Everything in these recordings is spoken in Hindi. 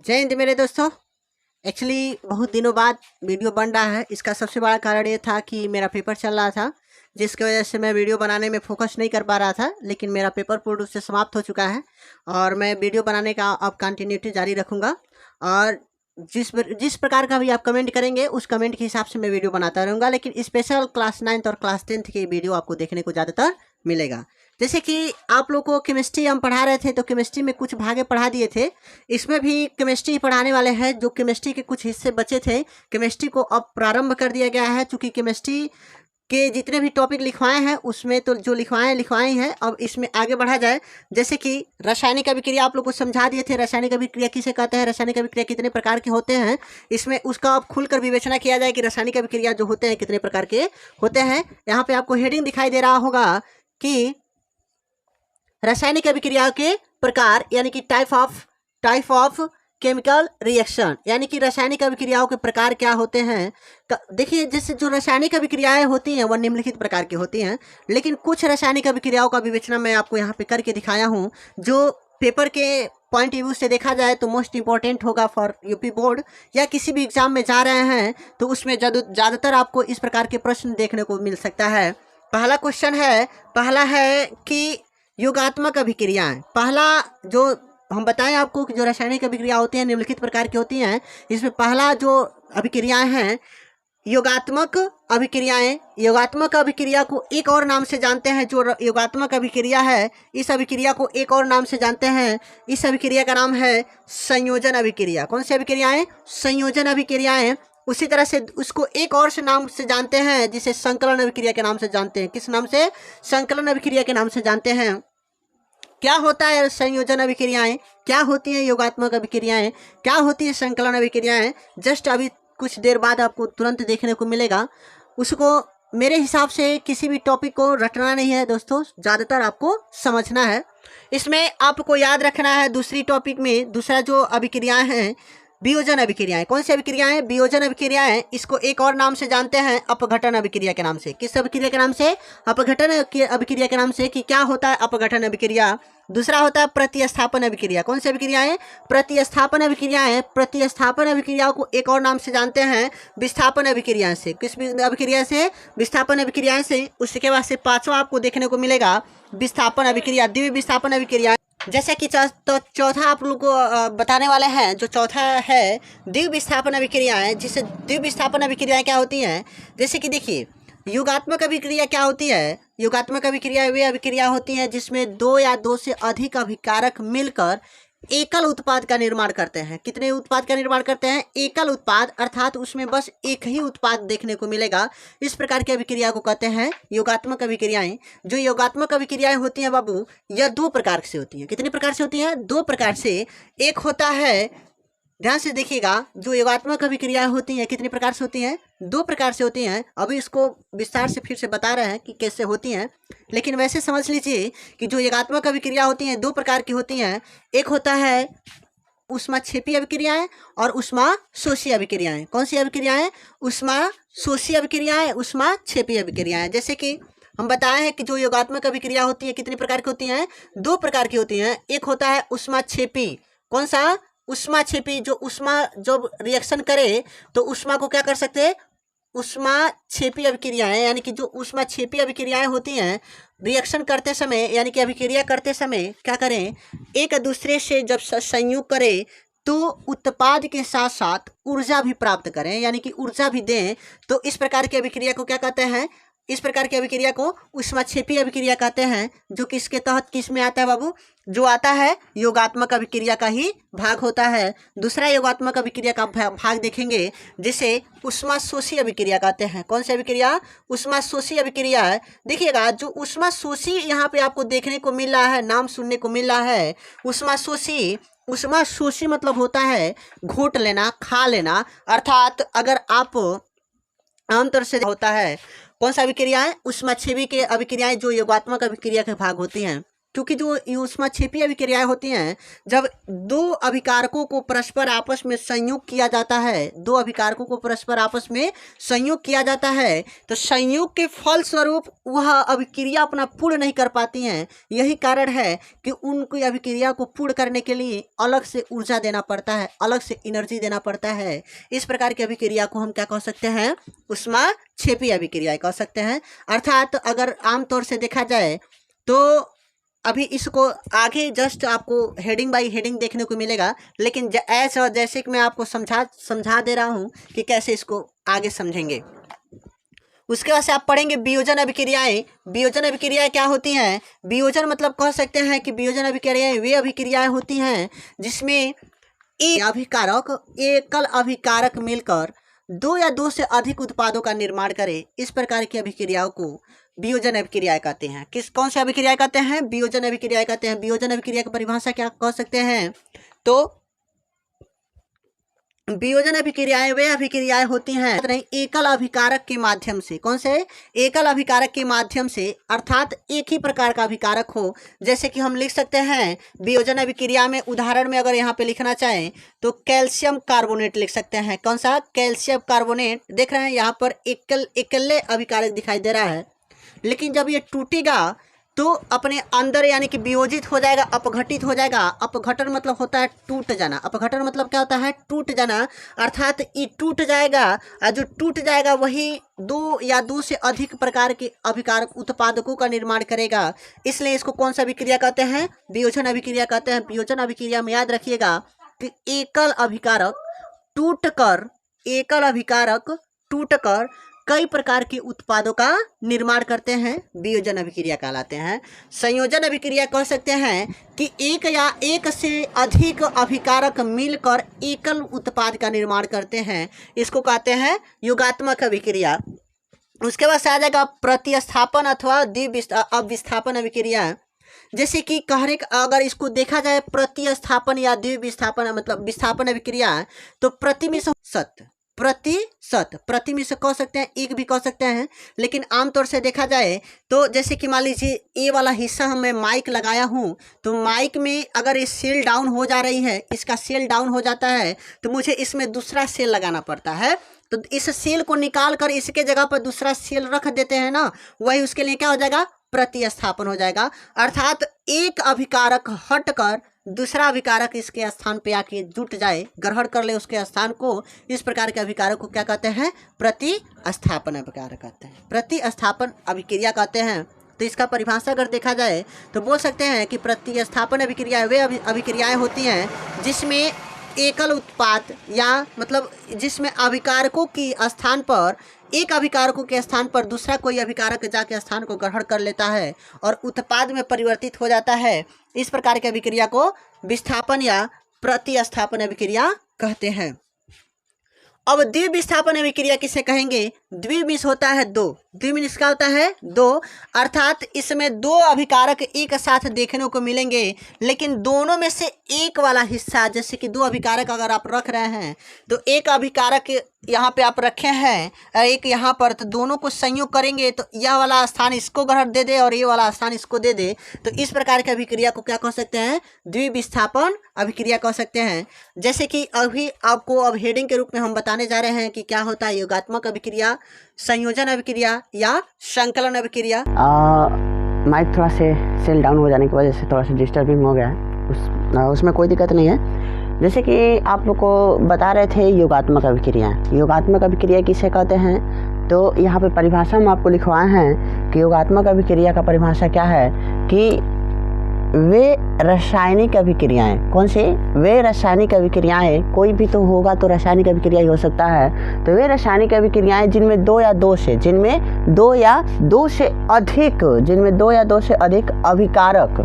जय हिंद मेरे दोस्तों। एक्चुअली बहुत दिनों बाद वीडियो बन रहा है। इसका सबसे बड़ा कारण ये था कि मेरा पेपर चल रहा था, जिसकी वजह से मैं वीडियो बनाने में फोकस नहीं कर पा रहा था। लेकिन मेरा पेपर पूर्ण रूप से समाप्त हो चुका है और मैं वीडियो बनाने का अब कंटिन्यूटी जारी रखूँगा। और जिस प्रकार का भी आप कमेंट करेंगे उस कमेंट के हिसाब से मैं वीडियो बनाता रहूँगा। लेकिन स्पेशल क्लास 9th और क्लास 10th की वीडियो आपको देखने को ज़्यादातर मिलेगा। जैसे कि आप लोग को केमिस्ट्री हम पढ़ा रहे थे, तो केमिस्ट्री में कुछ भागे पढ़ा दिए थे। इसमें भी केमिस्ट्री पढ़ाने वाले हैं। जो केमिस्ट्री के कुछ हिस्से बचे थे, केमिस्ट्री को अब प्रारंभ कर दिया गया है। चूँकि केमिस्ट्री के जितने भी टॉपिक लिखवाए हैं उसमें तो जो लिखवाए हैं, अब इसमें आगे बढ़ा जाए। जैसे कि रासायनिक अभिक्रिया आप लोग को समझा दिए थे। रासायनिक अभिक्रिया किसे कहते हैं, रासायनिक अभिक्रिया कितने प्रकार के होते हैं, इसमें उसका अब खुलकर विवेचना किया जाए कि रासायनिक अभिक्रिया जो होते हैं कितने प्रकार के होते हैं। यहाँ पे आपको हेडिंग दिखाई दे रहा होगा कि रासायनिक अभिक्रिया के प्रकार, यानी कि टाइप ऑफ केमिकल रिएक्शन, यानी कि रासायनिक अभिक्रियाओं के प्रकार क्या होते हैं। देखिए, जैसे जो रासायनिक अभिक्रियाएं होती हैं वह निम्नलिखित प्रकार की होती हैं। लेकिन कुछ रासायनिक अभिक्रियाओं का विवेचना मैं आपको यहाँ पे करके दिखाया हूँ, जो पेपर के पॉइंट व्यू से देखा जाए तो मोस्ट इंपॉर्टेंट होगा फॉर यूपी बोर्ड, या किसी भी एग्जाम में जा रहे हैं तो उसमें ज़्यादातर आपको इस प्रकार के प्रश्न देखने को मिल सकता है। पहला है कि योगात्मक अभिक्रियाएं। पहला जो हम बताएं आपको कि जो रासायनिक अभिक्रिया होती हैं निम्नलिखित प्रकार की होती हैं। इसमें पहला जो अभिक्रियाएं हैं योगात्मक अभिक्रियाएं। योगात्मक अभिक्रिया को एक और नाम से जानते हैं। जो योगात्मक अभिक्रिया है, इस अभिक्रिया को एक और नाम से जानते हैं। इस अभिक्रिया का नाम है संयोजन अभिक्रिया। कौन सी अभिक्रियाएं? संयोजन अभिक्रियाएं। उसी तरह से उसको एक और से नाम से जानते हैं, जिसे संकलन अभिक्रिया के नाम से जानते हैं। किस नाम से? संकलन अभिक्रिया के नाम से जानते हैं। क्या होता है संयोजन अभिक्रियाएं, क्या होती हैं योगात्मक अभिक्रियाएं, क्या होती है संकलन अभिक्रियाएं, जस्ट अभी कुछ देर बाद आपको तुरंत देखने को मिलेगा। उसको मेरे हिसाब से किसी भी टॉपिक को रटना नहीं है दोस्तों, ज़्यादातर आपको समझना है। इसमें आपको याद रखना है दूसरी टॉपिक में दूसरा जो अभिक्रियाएं हैं वियोजन अभिक्रियाएं। कौन सी अभिक्रियाएं? वियोजन अभिक्रियाएं। इसको एक और नाम से जानते हैं अपघटन अभिक्रिया के नाम से। किस अभिक्रिया के नाम से? अपघटन अभिक्रिया के नाम से। कि क्या होता है अपघटन अभिक्रिया। दूसरा होता है प्रतिस्थापन अभिक्रिया। कौन सी अभिक्रियाएं? प्रतिस्थापन अभिक्रियाएं। प्रतिस्थापन अभिक्रियाओं को एक और नाम से जानते हैं विस्थापन अभिक्रिया से। किस अभिक्रिया से? विस्थापन अभिक्रिया से। उसके बाद से पांचवा आपको देखने को मिलेगा विस्थापन अभिक्रिया, द्वितीय विस्थापन अभिक्रिया। जैसे कि चौथा आप लोग को बताने वाले हैं। जो चौथा है द्वितीय विस्थापन अभिक्रियाएं। जिससे द्वितीय विस्थापन अभिक्रियाएं क्या होती हैं? जैसे कि देखिए, योगात्मक अभिक्रिया क्या होती है? योगात्मक अभिक्रिया वे अभिक्रिया होती हैं जिसमें दो या दो से अधिक अभिकारक मिलकर एकल उत्पाद का निर्माण करते हैं। कितने उत्पाद का निर्माण करते हैं? एकल उत्पाद, अर्थात उसमें बस एक ही उत्पाद देखने को मिलेगा। इस प्रकार की अभिक्रिया को कहते हैं योगात्मक अभिक्रियाएं। जो योगात्मक अभिक्रियाएं होती हैं बाबू, यह दो प्रकार से होती हैं। कितने प्रकार से होती हैं? दो प्रकार से। एक होता है, ध्यान से देखिएगा, जो योगात्मक अभिक्रियाएं होती हैं कितने प्रकार से होती हैं? दो प्रकार से होती हैं। अभी इसको विस्तार से फिर से बता रहे हैं कि कैसे होती हैं। लेकिन वैसे समझ लीजिए कि जो योगात्मक अभिक्रिया होती हैं दो प्रकार की होती हैं। एक होता है ऊष्माक्षेपी अभिक्रियाएं और ऊष्माशोषी अभिक्रियाएं। कौन सी अभिक्रियाएं? ऊष्माशोषी अभिक्रियाएं, ऊष्माक्षेपी अभिक्रियाएं। जैसे कि हम बताए हैं कि जो योगात्मक अभिक्रिया होती है कितने प्रकार की होती हैं? दो प्रकार की होती हैं। एक होता है ऊष्माक्षेपी। कौन सा? ऊष्माक्षेपी। जो ऊष्मा जब रिएक्शन करे तो ऊष्मा को क्या कर सकते हैं? ऊष्माक्षेपी अभिक्रियाएं, यानी कि जो ऊष्माक्षेपी अभिक्रियाएं होती हैं रिएक्शन करते समय, यानी कि अभिक्रिया करते समय क्या करें? एक दूसरे से जब संयोग करें तो उत्पाद के साथ साथ ऊर्जा भी प्राप्त करें, यानी कि ऊर्जा भी दें। तो इस प्रकार की अभिक्रिया को क्या कहते हैं? इस प्रकार की अभिक्रिया को ऊष्माक्षेपी अभिक्रिया कहते हैं। जो किसके तहत किस में आता है बाबू? जो आता है योगात्मक अभिक्रिया का ही भाग होता है। दूसरा योगात्मक अभिक्रिया का भाग देखेंगे जिसे ऊष्माशोषी अभिक्रिया कहते हैं। कौन सी अभिक्रिया? ऊष्माशोषी अभिक्रिया है। देखिएगा, जो ऊष्माशोषी यहाँ पे आपको देखने को मिल रहा है, नाम सुनने को मिल रहा है ऊष्माशोषी। ऊष्माशोषी मतलब होता है घोट लेना, खा लेना। अर्थात अगर आप आमतौर से होता है कौन सा अभिक्रिया है? ऊष्माक्षेपी के अभिक्रियाएं जो योगात्मक अभिक्रिया के भाग होती हैं। क्योंकि जो ऊष्माक्षेपीय अभिक्रियाएं होती हैं, जब दो अभिकारकों को परस्पर आपस में संयोग किया जाता है, दो अभिकारकों को परस्पर आपस में संयोग किया जाता है, तो संयोग के फलस्वरूप वह अभिक्रिया अपना पूर्ण नहीं कर पाती हैं। यही कारण है कि उनकी अभिक्रिया को पूर्ण करने के लिए अलग से ऊर्जा देना पड़ता है, अलग से एनर्जी देना पड़ता है। इस प्रकार की अभिक्रिया को हम क्या कह सकते हैं? ऊष्माक्षेपीय अभिक्रिया कह सकते हैं। अर्थात अगर आमतौर से देखा जाए तो अभी इसको आगे जस्ट आपको हेडिंग बाय हेडिंग देखने को मिलेगा, लेकिन ऐसा जैसे कि मैं आपको समझा दे रहा हूँ कि कैसे इसको आगे समझेंगे। उसके बाद से आप पढ़ेंगे वियोजन अभिक्रियाएं। वियोजन अभिक्रियाएं क्या होती हैं? वियोजन मतलब कह सकते हैं कि वियोजन अभिक्रियाएं वे अभिक्रियाएं होती हैं जिसमें एकल अभिकारक मिलकर दो या दो से अधिक उत्पादों का निर्माण करे। इस प्रकार की अभिक्रियाओं को वियोजन अभिक्रियाएं कहते हैं। कौन सी अभिक्रियाएं कहते हैं? वियोजन अभिक्रियाएं कहते हैं। वियोजन अभिक्रिया की परिभाषा क्या कह सकते हैं? तो वियोजन अभिक्रियाएं वे अभिक्रियाएं होती हैं एकल अभिकारक के माध्यम से। कौन से? एकल अभिकारक के माध्यम से, अर्थात एक ही प्रकार का अभिकारक हो। जैसे कि हम लिख सकते हैं वियोजन अभिक्रिया में, उदाहरण में अगर यहाँ पे लिखना चाहें तो कैल्शियम कार्बोनेट लिख सकते हैं। कौन सा? Calcium carbonate. देख रहे हैं यहाँ पर एकल्ले अभिकारक दिखाई दे रहा है, लेकिन जब ये टूटेगा तो अपने अंदर यानी कि वियोजित हो जाएगा, अपघटित हो जाएगा। अपघटन मतलब होता है टूट जाना। अपघटन मतलब क्या होता है? टूट जाना। अर्थात ये टूट जाएगा, और जो टूट जाएगा वही दो या दो से अधिक प्रकार के अभिकारक उत्पादकों का निर्माण करेगा। इसलिए इसको कौन सा अभिक्रिया कहते हैं? वियोजन अभिक्रिया कहते हैं। वियोजन अभिक्रिया में याद रखिएगा कि एकल अभिकारक टूटकर कई प्रकार के उत्पादों का निर्माण करते हैं, वियोजन अभिक्रिया कहलाते हैं। संयोजन अभिक्रिया कह सकते हैं कि एक या एक से अधिक अभिकारक मिलकर एकल उत्पाद का निर्माण करते हैं। इसको कहते हैं योगात्मक अभिक्रिया। उसके बाद से आ जाएगा प्रतिस्थापन अथवा द्विविस्थापन अभिक्रिया। जैसे कि अगर इसको देखा जाए प्रतिस्थापन या द्विविस्थापन मतलब विस्थापन अभिक्रिया, तो प्रति में कह सकते हैं, एक भी कह सकते हैं, लेकिन आमतौर से देखा जाए तो जैसे कि मान लीजिए ये वाला हिस्सा मैं माइक लगाया हूँ, तो माइक में अगर ये सेल डाउन हो जा रही है, इसका सेल डाउन हो जाता है, तो मुझे इसमें दूसरा सेल लगाना पड़ता है। तो इस सेल को निकाल कर इसके जगह पर दूसरा सेल रख देते हैं ना, वही उसके लिए क्या हो जाएगा? प्रतिस्थापन हो जाएगा। अर्थात एक अभिकारक हटकर दूसरा अभिकारक इसके स्थान पे आके जुट जाए, ग्रहण कर ले उसके स्थान को। इस प्रकार के अभिकारक को क्या कहते हैं? प्रतिस्थापन अभिकारक कहते हैं, प्रतिस्थापन अभिक्रिया कहते हैं। तो इसका परिभाषा अगर देखा जाए तो बोल सकते हैं कि प्रतिस्थापन अभिक्रिया वे अभिक्रियाएं होती हैं जिसमें एकल उत्पाद या मतलब जिसमें अभिकारकों की स्थान पर एक अभिकारकों के स्थान पर दूसरा कोई अभिकारक जाके स्थान को ग्रहण कर लेता है और उत्पाद में परिवर्तित हो जाता है। इस प्रकार की अभिक्रिया को विस्थापन या प्रतिस्थापन अभिक्रिया कहते हैं। अब द्विविस्थापन अभिक्रिया किसे कहेंगे? द्विमिश होता है दो। द्विमिश क्या होता है? दो। अर्थात इसमें दो अभिकारक एक साथ देखने को मिलेंगे, लेकिन दोनों में से एक वाला हिस्सा, जैसे कि दो अभिकारक अगर आप रख रहे हैं तो एक अभिकारक यहाँ पे आप रखे हैं, एक यहाँ पर, तो दोनों को संयोग करेंगे तो यह वाला स्थान इसको ग्रहण दे दे और ये वाला स्थान इसको दे दे। तो इस प्रकार की अभिक्रिया को क्या कह सकते हैं? द्विविस्थापन अभिक्रिया कह सकते हैं। जैसे कि अभी आपको अब हेडिंग के रूप में हम बताने जा रहे हैं कि क्या होता है योगात्मक अभिक्रिया, संयोजन अभिक्रिया या संकलन अभिक्रिया। माइक थोड़ा से सेल डाउन हो जाने की वजह से थोड़ा सा डिस्टर्बिंग हो गया है, उसमें कोई दिक्कत नहीं है। जैसे कि आप लोग को बता रहे थे योगात्मक अभिक्रिया। योगात्मक अभिक्रिया किसे कहते हैं? तो यहाँ पे परिभाषा हम आपको लिखवाए हैं कि योगात्मक अभिक्रिया का परिभाषा क्या है कि वे रासायनिक अभिक्रियाएं। कौन सी? वे रासायनिक अभिक्रियाएं। कोई भी तो होगा तो रासायनिक अभिक्रिया ही हो सकता है। तो वे रासायनिक अभिक्रियाएं जिनमें दो या दो से अधिक अभिकारक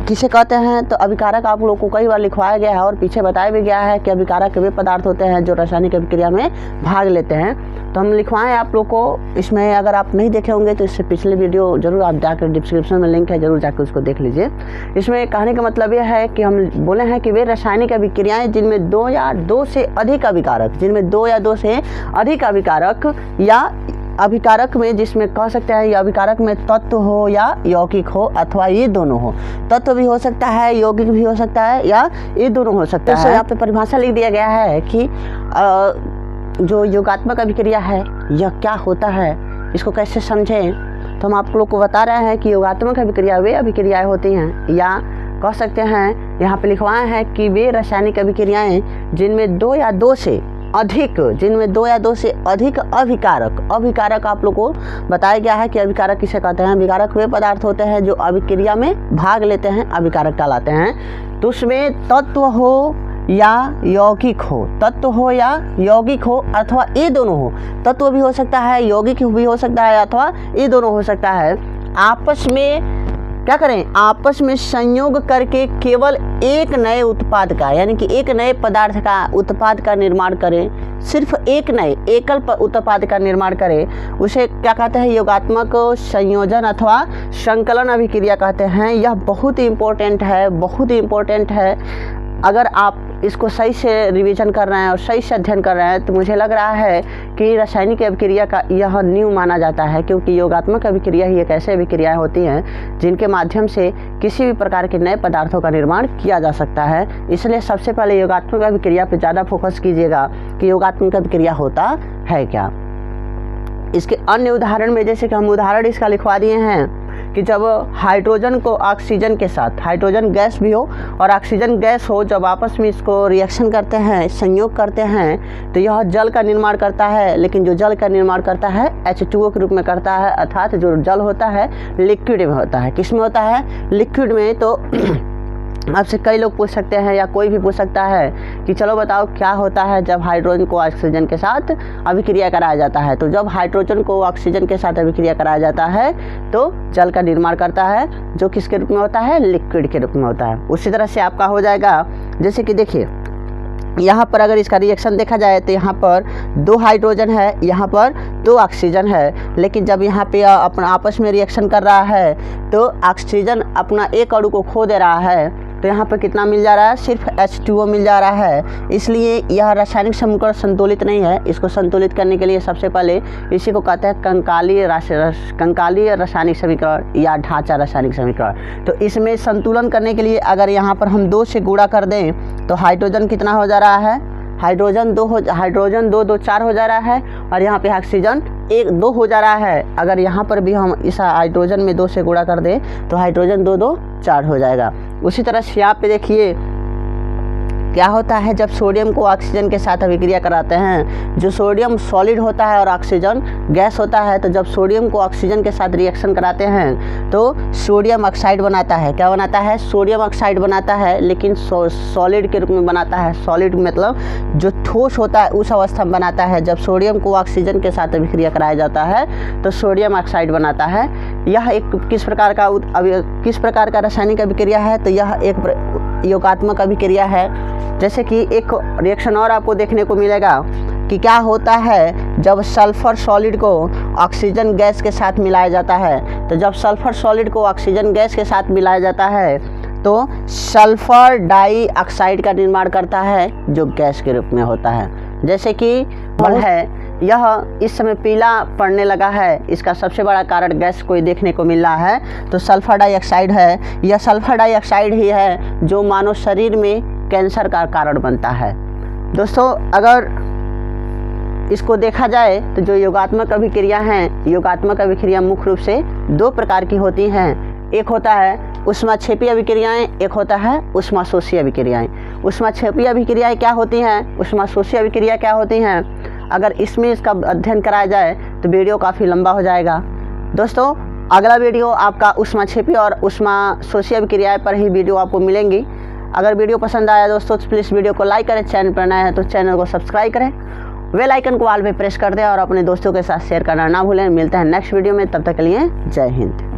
किसे कहते हैं? तो अभिकारक आप लोग को कई बार लिखवाया गया है और पीछे बताया भी गया है कि अभिकारक वे पदार्थ होते हैं जो रासायनिक अभिक्रिया में भाग लेते हैं। तो हम लिखवाएं आप लोग को। इसमें अगर आप नहीं देखे होंगे तो इससे पिछले वीडियो जरूर आप जाकर डिस्क्रिप्शन में लिंक है, जरूर जाकर उसको देख लीजिए। इसमें कहने का मतलब यह है कि हम बोले हैं कि वे रासायनिक अभिक्रियाएं जिनमें दो या दो से अधिक अभिकारक या अभिकारक में, जिसमें कह सकते हैं ये अभिकारक में तत्व हो या यौगिक हो अथवा ये दोनों हो। तत्व भी हो सकता है, यौगिक भी हो सकता है, या ये दोनों हो सकता है। यहाँ पे परिभाषा लिख दिया गया है कि जो योगात्मक अभिक्रिया है यह क्या होता है, इसको कैसे समझें। तो हम आप लोग को बता रहे हैं कि योगात्मक अभिक्रिया वे अभिक्रियाएँ होती हैं, या कह सकते हैं यहाँ पे लिखवाए हैं कि वे रासायनिक अभिक्रियाएँ जिनमें दो या दो से अधिक अभिकारक आप लोग को बताया गया है कि अभिकारक किसे कहते हैं। अभिकारक वे पदार्थ होते हैं जो अभिक्रिया में भाग लेते हैं, अभिकारक कहलाते हैं। तो उसमें तत्व हो या यौगिक हो अथवा ये दोनों हो। तत्व भी हो सकता है, यौगिक भी हो सकता है, अथवा ये दोनों हो सकता है। आपस में क्या करें, आपस में संयोग करके केवल एक नए उत्पाद का, यानी कि एक नए पदार्थ का उत्पाद का निर्माण करें। सिर्फ एक नए एकल उत्पाद का निर्माण करें, उसे क्या कहते हैं, योगात्मक संयोजन अथवा संकलन अभिक्रिया कहते हैं। यह बहुत ही इम्पोर्टेंट है। अगर आप इसको सही से रिवीजन कर रहे हैं और सही से अध्ययन कर रहे हैं तो मुझे लग रहा है कि रासायनिक अभिक्रिया का यह नींव माना जाता है, क्योंकि योगात्मक अभिक्रिया ही एक ऐसे अभिक्रियाएँ होती हैं जिनके माध्यम से किसी भी प्रकार के नए पदार्थों का निर्माण किया जा सकता है। इसलिए सबसे पहले योगात्मक अभिक्रिया पर ज़्यादा फोकस कीजिएगा कि योगात्मक अभिक्रिया होता है क्या। इसके अन्य उदाहरण में, जैसे कि हम उदाहरण इसका लिखवा दिए हैं कि जब हाइड्रोजन को ऑक्सीजन के साथ, हाइड्रोजन गैस भी हो और ऑक्सीजन गैस हो, जब आपस में इसको रिएक्शन करते हैं, संयोग करते हैं, तो यह जल का निर्माण करता है। लेकिन जो जल का निर्माण करता है H2O के रूप में करता है, अर्थात जो जल होता है लिक्विड में होता है। किस में होता है, लिक्विड में। तो आपसे कई लोग पूछ सकते हैं या कोई भी पूछ सकता है कि चलो बताओ क्या होता है जब हाइड्रोजन को ऑक्सीजन के साथ अभिक्रिया कराया जाता है। तो जब हाइड्रोजन को ऑक्सीजन के साथ अभिक्रिया कराया जाता है तो जल का निर्माण करता है, जो किसके रूप में होता है, लिक्विड के रूप में होता है। उसी तरह से आपका हो जाएगा, जैसे कि देखिए यहाँ पर अगर इसका रिएक्शन देखा जाए तो यहाँ पर 2 हाइड्रोजन है, यहाँ पर 2 ऑक्सीजन है। लेकिन जब यहाँ पे अपना आपस में रिएक्शन कर रहा है तो ऑक्सीजन अपना एक अणु को खो दे रहा है, तो यहाँ पर कितना मिल जा रहा है, सिर्फ H2O मिल जा रहा है। इसलिए यह रासायनिक समीकरण संतुलित नहीं है। इसको संतुलित करने के लिए सबसे पहले इसी को कहते हैं कंकालीय रासायनिक समीकरण या ढांचा रासायनिक समीकरण। तो इसमें संतुलन करने के लिए अगर यहाँ पर हम 2 से गुणा कर दें तो हाइड्रोजन कितना हो जा रहा है, हाइड्रोजन 2 4 हो जा रहा है, और यहाँ पे ऑक्सीजन 2 हो जा रहा है। अगर यहाँ पर भी हम इस हाइड्रोजन में 2 से गुणा कर दें तो हाइड्रोजन 2 4 हो जाएगा। उसी तरह से यहाँ पे देखिए क्या होता है जब सोडियम को ऑक्सीजन के साथ अभिक्रिया कराते हैं। जो सोडियम सॉलिड होता है और ऑक्सीजन गैस होता है, तो जब सोडियम को ऑक्सीजन के साथ रिएक्शन कराते हैं तो सोडियम ऑक्साइड बनाता है। क्या बनाता है, सोडियम ऑक्साइड बनाता है, लेकिन सॉलिड के रूप में बनाता है। सॉलिड मतलब जो ठोस होता है उस अवस्था में बनाता है। जब सोडियम को ऑक्सीजन के साथ अभिक्रिया कराया जाता है तो सोडियम ऑक्साइड बनाता है। यह एक किस प्रकार का रासायनिक अभिक्रिया है, तो यह एक योगात्मक अभिक्रिया है। जैसे कि एक रिएक्शन और आपको देखने को मिलेगा कि क्या होता है जब सल्फर सॉलिड को ऑक्सीजन गैस के साथ मिलाया जाता है। तो जब सल्फर सॉलिड को ऑक्सीजन गैस के साथ मिलाया जाता है तो सल्फर डाइऑक्साइड का निर्माण करता है, जो गैस के रूप में होता है। जैसे कि बल है, यह इस समय पीला पड़ने लगा है, इसका सबसे बड़ा कारण गैस को देखने को मिल रहा है, तो सल्फर डाइऑक्साइड है। यह सल्फर डाइऑक्साइड ही है जो मानव शरीर में कैंसर का कारण बनता है। दोस्तों, अगर इसको देखा जाए तो जो योगात्मक अभिक्रिया हैं, योगात्मक अभिक्रिया मुख्य रूप से 2 प्रकार की होती हैं। एक होता है ऊष्माक्षेपी अभिक्रियाएं, एक होता है ऊष्माशोषी अभिक्रियाएं। ऊष्माक्षेपी अभिक्रियाएं क्या होती हैं, ऊष्माशोषी अभिक्रिया क्या होती हैं, अगर इसमें इसका अध्ययन कराया जाए तो वीडियो काफ़ी लंबा हो जाएगा। दोस्तों, अगला वीडियो आपका ऊष्माक्षेपी और ऊष्माशोषी अभिक्रियाएं पर ही वीडियो आपको मिलेंगी। अगर वीडियो पसंद आया दोस्तों तो प्लीज़ वीडियो को लाइक करें, चैनल पर नए हैं तो चैनल को सब्सक्राइब करें, बेल आइकन को ऑल पे प्रेस कर दें और अपने दोस्तों के साथ शेयर करना ना भूलें। मिलते हैं नेक्स्ट वीडियो में, तब तक के लिए जय हिंद।